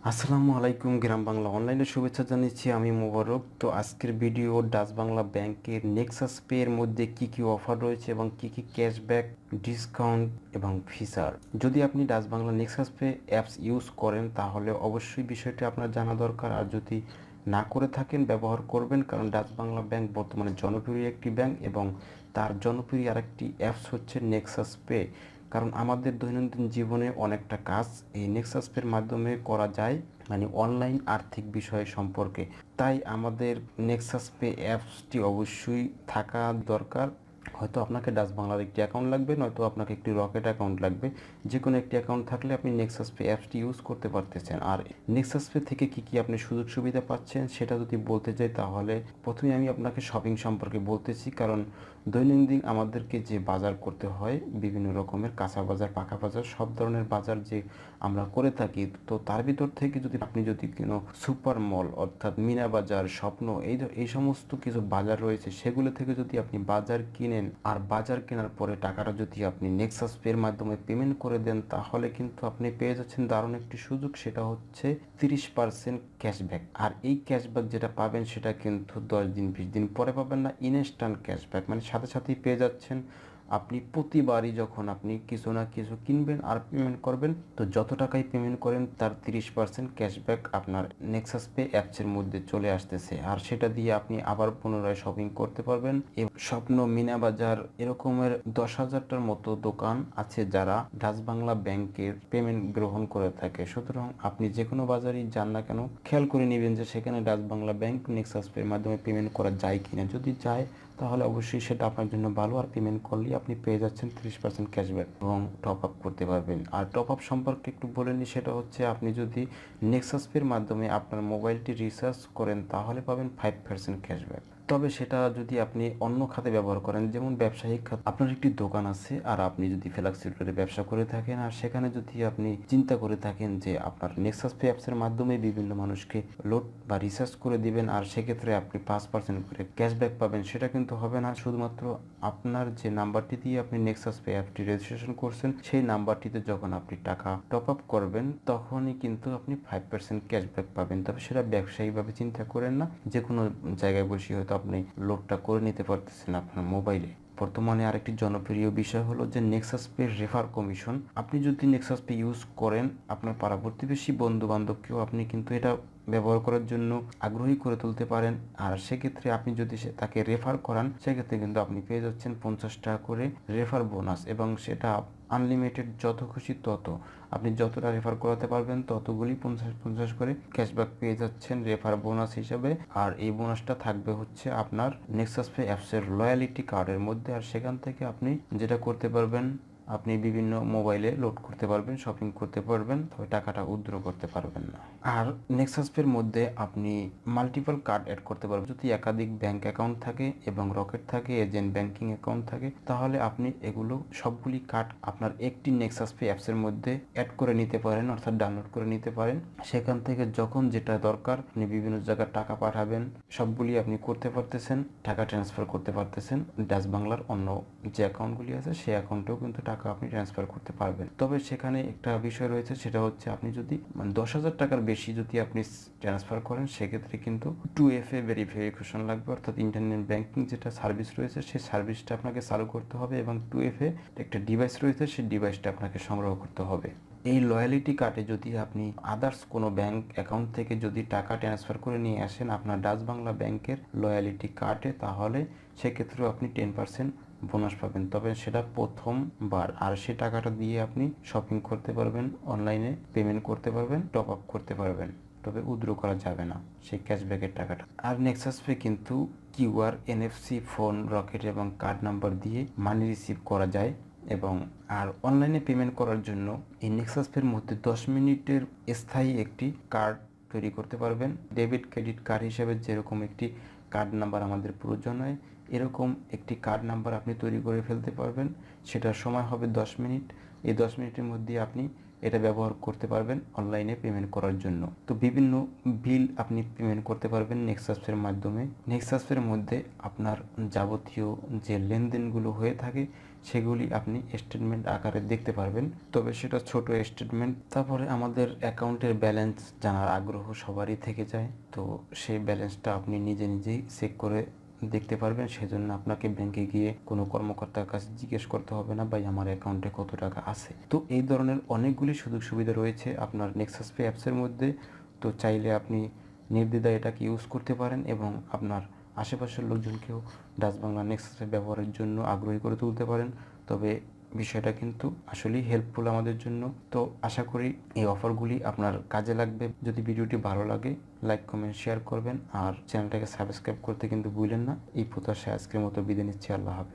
আসসালামু আলাইকুম গ্রাম বাংলা অনলাইনে শুভেচ্ছা জানাচ্ছি আমি মোবারক। তো আজকের ভিডিও ডাচ বাংলা ব্যাংকের নেক্সাস পে এর মধ্যে কি কি অফার রয়েছে এবং কি কি ক্যাশব্যাক, ডিসকাউন্ট এবং ফিচার। যদি আপনি Dutch Bangla Nexus pay apps use করেন তাহলে অবশ্যই বিষয়টি আপনার জানা দরকার, আর যদি না করে থাকেন ব্যবহার করবেন, কারণ ডাচ বাংলা ব্যাংক বর্তমানে জনপ্রিয় একটি ব্যাংক এবং তার জনপ্রিয় আরেকটি অ্যাপস হচ্ছে নেক্সাস পে। কারণ আমাদের দৈনন্দিন জীবনে অনেকটা কাজ এই নেক্সাস পের মাধ্যমে করা যায়, মানে অনলাইন আর্থিক বিষয় সম্পর্কে। তাই আমাদের নেক্সাস পে অ্যাপসটি অবশ্যই থাকা দরকার। হয়তো আপনাকে ডাচ বাংলার একটি অ্যাকাউন্ট লাগবে, নয়তো আপনাকে একটি রকেট অ্যাকাউন্ট লাগবে। যে কোনো একটি অ্যাকাউন্ট থাকলে আপনি নেক্সাস পে অ্যাপসটি ইউজ করতে পারতেছেন। আর নেক্সাস পে থেকে কি কি আপনি সুযোগ সুবিধা পাচ্ছেন সেটা যদি বলতে যাই তাহলে প্রথমে আমি আপনাকে শপিং সম্পর্কে বলতেছি। কারণ দৈনন্দিন আমাদেরকে যে বাজার করতে হয়, বিভিন্ন রকমের কাঁচা বাজার, পাকা বাজার, সব ধরনের বাজার যে আমরা করে থাকি, তো তার ভিতর থেকে যদি আপনি কোনো সুপার মল অর্থাৎ মিনা বাজার, স্বপ্ন, এই সমস্ত কিছু বাজার রয়েছে, সেগুলো থেকে যদি আপনি বাজার কিনেন আর বাজার কেনার পরে টাকাটা যদি আপনি নেক্সাস পে এর মাধ্যমে পেমেন্ট করে দেন তাহলে কিন্তু আপনি পেয়ে যাচ্ছেন দারুণ একটি সুযোগ, সেটা হচ্ছে 30% ক্যাশব্যাক। আর এই ক্যাশব্যাক যেটা পাবেন সেটা কিন্তু 10 দিন 20 দিন পরে পাবেন না, ইনস্ট্যান্ট ক্যাশব্যাক, মানে সাথে সাথেই পেয়ে যাচ্ছেন। আপনি প্রতিবারই যখন আপনি কিছু না কিছু কিনবেন আর পেমেন্ট করবেন, তো যত টাকাই পেমেন্ট করেন তার 30% ক্যাশব্যাক আপনার নেক্সাস পে অ্যাপসের মধ্যে চলে আসতেছে। আর সেটা দিয়ে আপনি আবার পুনরায় শপিং করতে পারবেন। স্বপ্ন, মিনা বাজার, এরকমের 10,000টার মতো দোকান আছে যারা ডাচ বাংলা ব্যাংকের পেমেন্ট গ্রহণ করে থাকে। সুতরাং আপনি যে কোনো বাজারই যান না কেন খেয়াল করে নেবেন যে সেখানে Dutch Bangla bank Nexus pay এর মাধ্যমে পেমেন্ট করা যায় কিনা। যদি যায় তাহলে অবশ্যই সেটা আপনার জন্য ভালো। আর পেমেন্ট করলে আপনি পেয়ে যাচ্ছেন 30% ক্যাশব্যাক এবং টপ আপ করতে পারবেন। আর টপ আপ সম্পর্কে একটু বলে নিই, সেটা হচ্ছে আপনি যদি নেক্সাস পের মাধ্যমে আপনার মোবাইলটি রিচার্জ করেন তাহলে পাবেন 5% ক্যাশব্যাক। তবে সেটা যদি আপনি অন্য খাতে ব্যবহার করেন, যেমন ব্যবসায়িক খাত, আপনার একটি দোকান আছে আর আপনি যদি ফ্ল্যাক্স সেক্টরে ব্যবসা করে থাকেন আর সেখানে যদি আপনি চিন্তা করে থাকেন যে আপনার নেক্সাস পে অ্যাপসের মাধ্যমে বিভিন্ন মানুষকে লোড বা রিচার্জ করে দিবেন আর সেক্ষেত্রে আপনি 5% করে ক্যাশব্যাক পাবেন, সেটা কিন্তু হবে না। শুধুমাত্র আপনার যে নাম্বারটি দিয়ে আপনি নেক্সাস পে অ্যাপটি রেজিস্ট্রেশন করছেন সেই নাম্বারটিতে যখন আপনি টাকা টপ আপ করবেন তখনই কিন্তু আপনি 5% ক্যাশব্যাক পাবেন। তবে সেটা ব্যবসায়িকভাবে চিন্তা করেন না, যে কোনো জায়গায় বসে হয়তো আপনি লোডটা করে নিতে পারতেছেন আপনার মোবাইলে। বর্তমানে আরেকটি জনপ্রিয় বিষয় হলো যে নেক্সাস পে রেফার কমিশন। আপনি যদি নেক্সাস পে ইউজ করেন আপনার পাড়া প্রতিবেশী, বন্ধু বান্ধবকেও আপনি কিন্তু এটা ব্যবহার করার জন্য আগ্রহী করে তুলতে পারেন। আর সেক্ষেত্রে আপনি যদি তাকে রেফার করান সেক্ষেত্রে কিন্তু আপনি পেয়ে যাচ্ছেন 50 টাকা করে রেফার বোনাস, এবং সেটা আনলিমিটেড, যত খুশি তত আপনি যতটা রেফার করাতে পারবেন ততগুলি 50 করে ক্যাশব্যাক পেয়ে যাচ্ছেন রেফার বোনাস হিসাবে। আর এই বোনাসটা থাকবে হচ্ছে আপনার নেক্সাস পে অ্যাপসের লয়ালিটি কার্ডের মধ্যে। আর সেখান থেকে আপনি যেটা করতে পারবেন, আপনি বিভিন্ন মোবাইলে লোড করতে পারবেন, শপিং করতে পারবেন, তবে টাকাটা উইথড্র করতে পারবেন না। আর নেক্সাস পের মধ্যে আপনি মাল্টিপল কার্ড অ্যাড করতে পারবেন। যদি একাধিক ব্যাংক অ্যাকাউন্ট থাকে এবং রকেট থাকে, এজেন্ট ব্যাংকিং অ্যাকাউন্ট থাকে, তাহলে আপনি এগুলো সবগুলি কার্ড আপনার একটি নেক্সাস পে অ্যাপসের মধ্যে অ্যাড করে নিতে পারেন, অর্থাৎ ডাউনলোড করে নিতে পারেন। সেখান থেকে যখন যেটা দরকার আপনি বিভিন্ন জায়গায় টাকা পাঠাবেন সবগুলি আপনি করতে পারতেছেন, টাকা ট্রান্সফার করতে পারতেছেন। ডাচ বাংলার অন্য যে অ্যাকাউন্টগুলি আছে সেই অ্যাকাউন্টেও কিন্তু টাকা আপনি ট্রান্সফার করতে পারবেন। তবে সেখানে একটা বিষয় রয়েছে, সেটা হচ্ছে আপনি যদি 10,000 টাকার বেশি যদি আপনি ট্রান্সফার করেন সেক্ষেত্রে কিন্তু 2FA ভেরিফিকেশন লাগবে, অর্থাৎ ইন্টারনেট ব্যাংকিং যেটা সার্ভিস রয়েছে সেই সার্ভিসটা আপনাকে চালু করতে হবে এবং 2FA একটা ডিভাইস রয়েছে সেই ডিভাইসটা আপনাকে সংগ্রহ করতে হবে। এই লয়ালিটি কার্ডে যদি আপনি আদার্স কোনো ব্যাংক অ্যাকাউন্ট থেকে যদি টাকা ট্রান্সফার করে নিয়ে আসেন আপনার ডাচ বাংলা ব্যাংকের লয়ালিটি কার্ডে, তাহলে সেক্ষেত্রেও আপনি 10% বোনাস পাবেন। তবে সেটা প্রথমবার, আর সে টাকাটা দিয়ে আপনি শপিং করতে পারবেন, অনলাইনে পেমেন্ট করতে পারবেন, টপ আপ করতে পারবেন, তবে উইথড্র করা যাবে না সেই ক্যাশব্যাকের টাকাটা। আর নেক্সাস পে কিন্তু কিউআর, NFC, ফোন, রকেট এবং কার্ড নাম্বার দিয়ে মানি রিসিভ করা যায়। এবং আর অনলাইনে পেমেন্ট করার জন্য এই নেক্সাস পের মধ্যে 10 মিনিটের স্থায়ী একটি কার্ড তৈরি করতে পারবেন। ডেবিট ক্রেডিট কার্ড হিসেবে যেরকম একটি কার্ড নাম্বার আমাদের প্রয়োজন হয়, এরকম একটি কার্ড নাম্বার আপনি তৈরি করে ফেলতে পারবেন। সেটার সময় হবে 10 মিনিট। এই 10 মিনিটের মধ্যে আপনি এটা ব্যবহার করতে পারবেন অনলাইনে পেমেন্ট করার জন্য। তো বিভিন্ন বিল আপনি পেমেন্ট করতে পারবেন নেক্সাস পের মাধ্যমে। নেক্সাস পের মধ্যে আপনার যাবতীয় যে লেনদেনগুলো হয়ে থাকে সেগুলি আপনি স্টেটমেন্ট আকারে দেখতে পারবেন, তবে সেটা ছোট স্টেটমেন্ট। তারপরে আমাদের অ্যাকাউন্টের ব্যালেন্স জানার আগ্রহ সবারই থেকে যায়, তো সেই ব্যালেন্সটা আপনি নিজে নিজেই চেক করে দেখতে পারবেন। সেজন্য আপনাকে ব্যাংকে গিয়ে কোনো কর্মকর্তার কাছে জিজ্ঞেস করতে হবে না ভাই আমার অ্যাকাউন্টে কত টাকা আছে। তো এই ধরনের অনেকগুলি সুযোগ সুবিধা রয়েছে আপনার নেক্সাস পে অ্যাপসের মধ্যে। তো চাইলে আপনি নির্দ্বিধায় এটাকে ইউজ করতে পারেন এবং আপনার আশেপাশের লোকজনকেও ডাচ বাংলা নেক্সাস পে ব্যবহারের জন্য আগ্রহী করে তুলতে পারেন। তবে বিষয়টা কিন্তু আসলেই হেল্পফুল আমাদের জন্য। তো আশা করি এই অফারগুলি আপনার কাজে লাগবে। যদি ভিডিওটি ভালো লাগে লাইক কমেন্ট শেয়ার করবেন আর চ্যানেলটাকে সাবস্ক্রাইব করতে কিন্তু ভুলেন না। এই প্রত্যাশায় আজকের মতো বিদায় নিচ্ছি। আল্লাহ হাফেজ।